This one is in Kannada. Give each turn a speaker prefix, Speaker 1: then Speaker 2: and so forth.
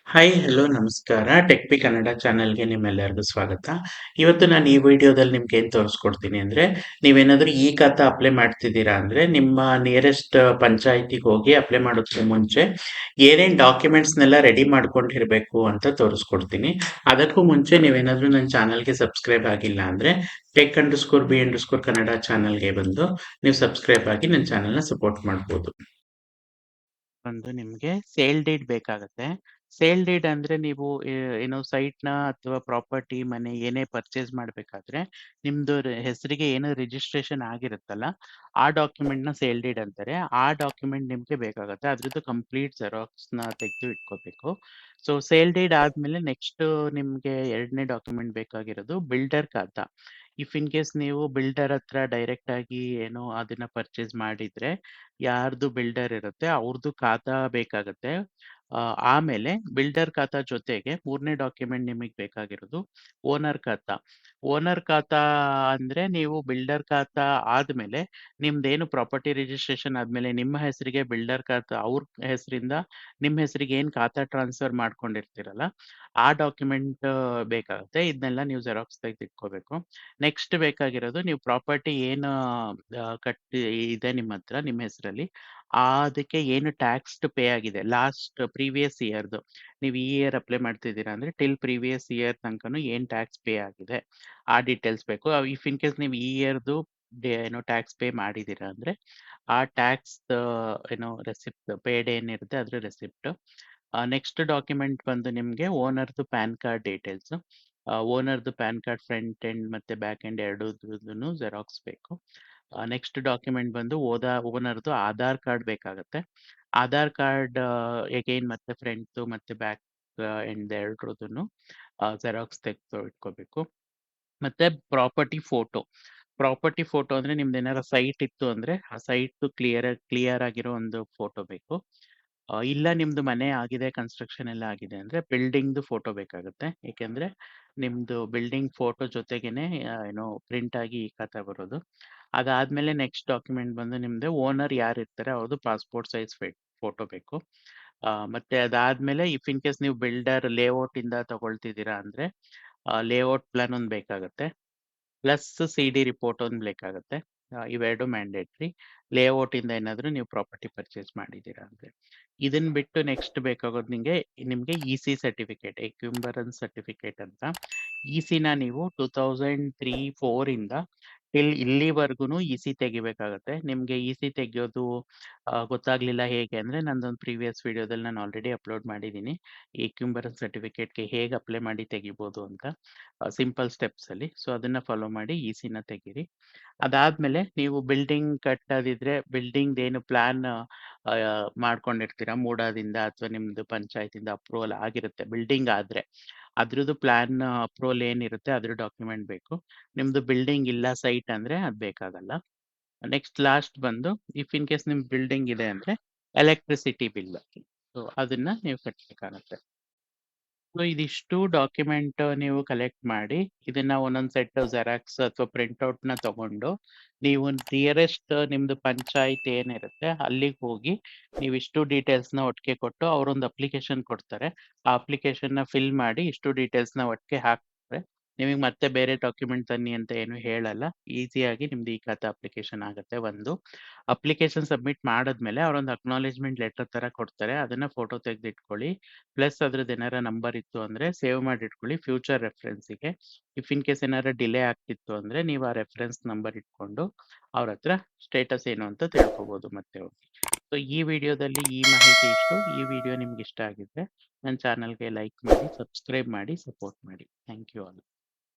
Speaker 1: ಹಾಯ್, ಹಲೋ, ನಮಸ್ಕಾರ. ಟೆಕ್‌ಪಿ ಕನ್ನಡ ಚಾನೆಲ್‌ಗೆ ನಿಮ್ಮೆಲ್ಲರಿಗೂ ಸ್ವಾಗತ. ಇವತ್ತು ನಾನು ಈ ವಿಡಿಯೋದಲ್ಲಿ ನಿಮ್ಗೇನ್ ತೋರಿಸ್ಕೊಡ್ತೀನಿ ಅಂದ್ರೆ, ನೀವೇನಾದ್ರೂ ಈ ಖಾತಾ ಅಪ್ಲೈ ಮಾಡ್ತಿದ್ದೀರಾ ಅಂದ್ರೆ, ನಿಮ್ಮ ನಿಯರೆಸ್ಟ್ ಪಂಚಾಯತಿಗೆ ಹೋಗಿ ಅಪ್ಲೈ ಮಾಡೋದಕ್ಕೂ ಮುಂಚೆ ಏನೇನ್ ಡಾಕ್ಯುಮೆಂಟ್ಸ್‌ನೆಲ್ಲ ರೆಡಿ ಮಾಡ್ಕೊಂಡಿರ್ಬೇಕು ಅಂತ ತೋರಿಸ್ಕೊಡ್ತೀನಿ. ಅದಕ್ಕೂ ಮುಂಚೆ ನೀವೇನಾದ್ರೂ ನನ್ನ ಚಾನೆಲ್‌ಗೆ ಸಬ್ಸ್ಕ್ರೈಬ್ ಆಗಿಲ್ಲ ಅಂದ್ರೆ, tech_b_ಕನ್ನಡ ಚಾನೆಲ್‌ಗೆ ಬಂದು ನೀವು ಸಬ್ಸ್ಕ್ರೈಬ್ ಆಗಿ ನನ್ನ ಚಾನೆಲ್‌ನ ಸಪೋರ್ಟ್ ಮಾಡ್ಬೋದು. ಒಂದು ನಿಮ್ಗೆ ಸೇಲ್ ಡೀಡ್ ಬೇಕಾಗತ್ತೆ. ಸೇಲ್ ಡೀಡ್ ಅಂದ್ರೆ ನೀವು ಏನೋ ಸೈಟ್‌ನ ಅಥವಾ ಪ್ರಾಪರ್ಟಿ, ಮನೆ ಏನೇ ಪರ್ಚೇಸ್ ಮಾಡ್ಬೇಕಾದ್ರೆ ನಿಮ್ದು ಹೆಸರಿಗೆ ಏನು ರಿಜಿಸ್ಟ್ರೇಷನ್ ಆಗಿರುತ್ತಲ್ಲ, ಆ ಡಾಕ್ಯುಮೆಂಟ್‌ನ ಸೇಲ್ ಡೀಡ್ ಅಂತಾರೆ. ಆ ಡಾಕ್ಯುಮೆಂಟ್ ನಿಮ್ಗೆ ಬೇಕಾಗತ್ತೆ. ಅದ್ರದ್ದು ಕಂಪ್ಲೀಟ್ ಜೆರಾಕ್ಸ್‌ನ ತೆಗೆದು ಇಟ್ಕೋಬೇಕು. ಸೊ ಸೇಲ್ ಡೀಡ್ ಆದ್ಮೇಲೆ ನೆಕ್ಸ್ಟ್ ನಿಮ್ಗೆ 2ನೇ ಡಾಕ್ಯುಮೆಂಟ್ ಬೇಕಾಗಿರೋದು ಬಿಲ್ಡರ್ ಖಾತಾ. ಇಫ್ ಇನ್ ಕೇಸ್ ನೀವು ಬಿಲ್ಡರ್ ಹತ್ರ ಡೈರೆಕ್ಟ್ ಆಗಿ ಏನೋ ಅದನ್ನ ಪರ್ಚೇಸ್ ಮಾಡಿದ್ರೆ, ಯಾರ್ದು ಬಿಲ್ಡರ್ ಇರುತ್ತೆ ಅವ್ರದ್ದು ಖಾತಾ ಬೇಕಾಗತ್ತೆ. ಆಮೇಲೆ ಬಿಲ್ಡರ್ ಖಾತಾ ಜೊತೆಗೆ 3ನೇ ಡಾಕ್ಯುಮೆಂಟ್ ನಿಮಗೆ ಬೇಕಾಗಿರೋದು ಓನರ್ ಖಾತಾ. ಓನರ್ ಖಾತಾ ಅಂದ್ರೆ ನೀವು ಬಿಲ್ಡರ್ ಖಾತಾ ಆದ್ಮೇಲೆ ನಿಮ್ದೇನು ಪ್ರಾಪರ್ಟಿ ರಿಜಿಸ್ಟ್ರೇಷನ್ ಆದ್ಮೇಲೆ ನಿಮ್ಮ ಹೆಸರಿಗೆ ಬಿಲ್ಡರ್ ಖಾತಾ ಅವ್ರ ಹೆಸರಿಂದ ನಿಮ್ಮ ಹೆಸರಿಗೆ ಏನ್ ಖಾತಾ ಟ್ರಾನ್ಸ್ಫರ್ ಮಾಡ್ಕೊಂಡಿರ್ತೀರಲ್ಲ, ಆ ಡಾಕ್ಯುಮೆಂಟ್ ಬೇಕಾಗುತ್ತೆ. ಇದನ್ನೆಲ್ಲ ನೀವು ಜೆರಾಕ್ಸ್ ತೆಗೆದಿಟ್ಕೋಬೇಕು. ನೆಕ್ಸ್ಟ್ ಬೇಕಾಗಿರೋದು ನೀವು ಪ್ರಾಪರ್ಟಿ ಏನು ಕಟ್ಟಿ ಇದೆ ನಿಮ್ಮ ಹತ್ರ ನಿಮ್ಮ ಹೆಸರಲ್ಲಿ, ಅದಕ್ಕೆ ಏನು ಟ್ಯಾಕ್ಸ್ ಪೇ ಆಗಿದೆ ಲಾಸ್ಟ್ ಪ್ರೀವಿಯಸ್ ಇಯರ್‌ದು. ನೀವು ಈ ಇಯರ್ ಅಪ್ಲೈ ಮಾಡ್ತಿದ್ದೀರಾ ಅಂದ್ರೆ ಟಿಲ್ ಪ್ರೀವಿಯಸ್ ಇಯರ್ ತನಕನೂ ಏನ್ ಟ್ಯಾಕ್ಸ್ ಪೇ ಆಗಿದೆ, ಆ ಡೀಟೇಲ್ಸ್ ಬೇಕು. ಇಫ್ ಇನ್ ಕೇಸ್ ನೀವು ಈ ಇಯರ್‌ದು ಏನೋ ಟ್ಯಾಕ್ಸ್ ಪೇ ಮಾಡಿದ್ದೀರಾ ಅಂದ್ರೆ, ಆ ಟ್ಯಾಕ್ಸ್ ಏನೋ ರೆಸಿಪ್ಟ್ ಪೇಡ್ ಏನಿರುತ್ತೆ ಅದ್ರ ರೆಸಿಪ್ಟ್. ನೆಕ್ಸ್ಟ್ ಡಾಕ್ಯುಮೆಂಟ್ ಬಂದು ನಿಮ್ಗೆ ಓನರ್‌ದು ಪ್ಯಾನ್ ಕಾರ್ಡ್ ಡೀಟೇಲ್ಸ್. ಓನರ್‌ದು ಪ್ಯಾನ್ ಕಾರ್ಡ್ ಫ್ರಂಟ್ ಎಂಡ್ ಮತ್ತೆ ಬ್ಯಾಕ್ ಎಂಡ್ ಎರಡೂದ್ರೂನು ಜೆರಾಕ್ಸ್ ಬೇಕು. ನೆಕ್ಸ್ಟ್ ಡಾಕ್ಯುಮೆಂಟ್ ಬಂದು ಓನರ್‌ದು ಆಧಾರ್ ಕಾರ್ಡ್ ಬೇಕಾಗತ್ತೆ. ಆಧಾರ್ ಕಾರ್ಡ್ ಅಗೈನ್ ಮತ್ತೆ ಫ್ರಂಟ್‌ದು ಮತ್ತೆ ಬ್ಯಾಕ್ ಎಂಡ್ ಎರಡ್ರದುನು ಜೆರಾಕ್ಸ್ ತೆಗ್ದು ಇಟ್ಕೋಬೇಕು. ಮತ್ತೆ ಪ್ರಾಪರ್ಟಿ ಫೋಟೋ. ಪ್ರಾಪರ್ಟಿ ಫೋಟೋ ಅಂದ್ರೆ ನಿಮ್ದೇನಾರ ಸೈಟ್ ಇತ್ತು ಅಂದ್ರೆ, ಆ ಸೈಟ್‌ದು ಕ್ಲಿಯರ್ ಆಗಿರೋ ಒಂದು ಫೋಟೋ ಬೇಕು. ಇಲ್ಲ ನಿಮ್ದು ಮನೆ ಆಗಿದೆ, ಕನ್ಸ್ಟ್ರಕ್ಷನ್ ಎಲ್ಲ ಆಗಿದೆ ಅಂದ್ರೆ ಬಿಲ್ಡಿಂಗ್‌ದು ಫೋಟೋ ಬೇಕಾಗುತ್ತೆ. ಏಕೆಂದ್ರೆ ನಿಮ್ದು ಬಿಲ್ಡಿಂಗ್ ಫೋಟೋ ಜೊತೆಗೇನೆ ಏನೋ ಪ್ರಿಂಟ್ ಆಗಿ ಈ ಖಾತಾ ಬರೋದು. ಅದಾದ್ಮೇಲೆ ನೆಕ್ಸ್ಟ್ ಡಾಕ್ಯುಮೆಂಟ್ ಬಂದು ನಿಮ್ದು ಓನರ್ ಯಾರಿರ್ತಾರೆ ಅವ್ರದ್ದು ಪಾಸ್‌ಪೋರ್ಟ್ ಸೈಜ್ ಫೋಟೋ ಬೇಕು. ಮತ್ತೆ ಅದಾದ್ಮೇಲೆ ಇಫ್ ಇನ್ ಕೇಸ್ ನೀವು ಬಿಲ್ಡರ್ ಲೇಔಟ್ ಇಂದ ತಗೊಳ್ತಿದ್ದೀರಾ ಅಂದ್ರೆ, ಲೇಔಟ್ ಪ್ಲಾನ್ ಒಂದ್ ಬೇಕಾಗತ್ತೆ. ಪ್ಲಸ್ ಸಿಡಿ ರಿಪೋರ್ಟ್ ಒಂದ್ ಬೇಕಾಗತ್ತೆ. ಇವೆರಡು ಮ್ಯಾಂಡೇಟರಿ. ಲೇಔಟ್ ಇಂದ ಏನಾದ್ರು ನೀವು ಪ್ರಾಪರ್ಟಿ ಪರ್ಚೇಸ್ ಮಾಡಿದ್ದೀರಾ ಅಂದ್ರೆ. ಇದನ್ ಬಿಟ್ಟು ನೆಕ್ಸ್ಟ್ ಬೇಕಾಗೋದು ನಿಮ್ಗೆ ಇಸಿ ಸರ್ಟಿಫಿಕೇಟ್, ಎಕ್ಯುಂಬರೆನ್ಸ್ ಸರ್ಟಿಫಿಕೇಟ್ ಅಂತ. ಇಸಿನ ನೀವು 2003-4 ಇಂದ ಟಿಲ್ ಇಲ್ಲಿವರೆಗೂನು ಇಸಿ ತೆಗಿಬೇಕಾಗತ್ತೆ. ನಿಮ್ಗೆ ಇಸಿ ತೆಗಿಯೋದು ಗೊತ್ತಾಗ್ಲಿಲ್ಲ ಹೇಗೆ ಅಂದ್ರೆ, ನಂದೊಂದು ಪ್ರೀವಿಯಸ್ ವಿಡಿಯೋದಲ್ಲಿ ನಾನು ಆಲ್ರೆಡಿ ಅಪ್ಲೋಡ್ ಮಾಡಿದ್ದೀನಿ. ಎಕ್ಯುಂಬರೆನ್ಸ್ ಸರ್ಟಿಫಿಕೇಟ್‌ಗೆ ಹೇಗೆ ಅಪ್ಲೈ ಮಾಡಿ ತೆಗಿಬೋದು ಅಂತ ಸಿಂಪಲ್ ಸ್ಟೆಪ್ಸ್ ಅಲ್ಲಿ. ಸೊ ಅದನ್ನ ಫಾಲೋ ಮಾಡಿ ಇಸಿನ ತೆಗೀರಿ. ಅದಾದ್ಮೇಲೆ ನೀವು ಬಿಲ್ಡಿಂಗ್ ಕಟ್ಟೋದಿದ್ರೆ ಬಿಲ್ಡಿಂಗ್ ಏನು ಪ್ಲಾನ್ ಮಾಡ್ಕೊಂಡಿರ್ತೀರಾ ಮೂಡಾದಿಂದ ಅಥವಾ ನಿಮ್ದು ಪಂಚಾಯತಿಂದ ಅಪ್ರೂವಲ್ ಆಗಿರುತ್ತೆ ಬಿಲ್ಡಿಂಗ್ ಆದ್ರೆ, ಅದ್ರದ್ದು ಪ್ಲಾನ್ ಅಪ್ರೂವಲ್ ಏನಿರುತ್ತೆ ಅದ್ರ ಡಾಕ್ಯುಮೆಂಟ್ ಬೇಕು. ನಿಮ್ದು ಬಿಲ್ಡಿಂಗ್ ಇಲ್ಲ ಸೈಟ್ ಅಂದ್ರೆ ಅದ್ ಬೇಕಾಗಲ್ಲ. ನೆಕ್ಸ್ಟ್ ಲಾಸ್ಟ್ ಬಂದು ಇಫ್ ಇನ್ ಕೇಸ್ ನಿಮ್ ಬಿಲ್ಡಿಂಗ್ ಇದೆ ಅಂದ್ರೆ ಎಲೆಕ್ಟ್ರಿಸಿಟಿ ಬಿಲ್, ಸೊ ಅದನ್ನ ನೀವು ಕಟ್ಟಬೇಕಾಗತ್ತೆ. ಸೊ ಇದಿಷ್ಟು ಡಾಕ್ಯುಮೆಂಟ್ ನೀವು ಕಲೆಕ್ಟ್ ಮಾಡಿ, ಇದನ್ನ ಒಂದೊಂದ್ ಸೆಟ್ ಜೆರಾಕ್ಸ್ ಅಥವಾ ಪ್ರಿಂಟ್ಔಟ್‌ನ ತಗೊಂಡು, ನೀವು ನಿಯರೆಸ್ಟ್ ನಿಮ್ದು ಪಂಚಾಯತ್ ಏನಿರುತ್ತೆ ಅಲ್ಲಿಗೆ ಹೋಗಿ ನೀವಿಷ್ಟು ಡೀಟೇಲ್ಸ್‌ನ ಒಟ್ಟಿಗೆ ಕೊಟ್ಟು ಅವರೊಂದು ಅಪ್ಲಿಕೇಶನ್ ಕೊಡ್ತಾರೆ. ಆ ಅಪ್ಲಿಕೇಶನ್‌ನ ಫಿಲ್ ಮಾಡಿ ಇಷ್ಟು ಡೀಟೇಲ್ಸ್‌ನ ಒಟ್ಟಿಗೆ ಹಾಕಿದ್ರೆ, ನಿಮಗೆ ಮತ್ತೆ ಬೇರೆ ಡಾಕ್ಯುಮೆಂಟ್ ತನ್ನಿ ಅಂತ ಏನು ಹೇಳಲ್ಲ. ಈಸಿಯಾಗಿ ನಿಮ್ದು ಈ ಖಾತಾ ಅಪ್ಲಿಕೇಶನ್ ಆಗುತ್ತೆ ಒಂದು. ಅಪ್ಲಿಕೇಶನ್ ಸಬ್ಮಿಟ್ ಮಾಡಾದ್ಮೇಲೆ ಅವರೊಂದು ಅಕ್ನಾಲೆಜ್‌ಮೆಂಟ್ ಲೆಟರ್ ತರ ಕೊಡ್ತಾರೆ. ಅದನ್ನ ಫೋಟೋ ತೆಗೆದಿಟ್ಕೊಳ್ಳಿ. ಪ್ಲಸ್ ಅದ್ರದ್ದು ಏನಾರ ನಂಬರ್ ಇತ್ತು ಅಂದ್ರೆ ಸೇವ್ ಮಾಡಿಟ್ಕೊಳ್ಳಿ ಫ್ಯೂಚರ್ ರೆಫರೆನ್ಸಿಗೆ. ಇಫ್ ಇನ್ ಕೇಸ್ ಏನಾರ ಡಿಲೇ ಆಗ್ತಿತ್ತು ಅಂದ್ರೆ ನೀವು ಆ ರೆಫರೆನ್ಸ್ ನಂಬರ್ ಇಟ್ಕೊಂಡು ಅವ್ರ ಹತ್ರ ಸ್ಟೇಟಸ್ ಏನು ಅಂತ ತಿಳ್ಕೊಬೋದು ಮತ್ತೆ ಹೋಗಿ. ಸೊ ಈ ವಿಡಿಯೋದಲ್ಲಿ ಈ ಮಾಹಿತಿ ಇಷ್ಟು. ಈ ವಿಡಿಯೋ ನಿಮ್ಗೆ ಇಷ್ಟ ಆಗಿದ್ರೆ ನನ್ನ ಚಾನಲ್‌ಗೆ ಲೈಕ್ ಮಾಡಿ, ಸಬ್ಸ್ಕ್ರೈಬ್ ಮಾಡಿ, ಸಪೋರ್ಟ್ ಮಾಡಿ. Thank you all.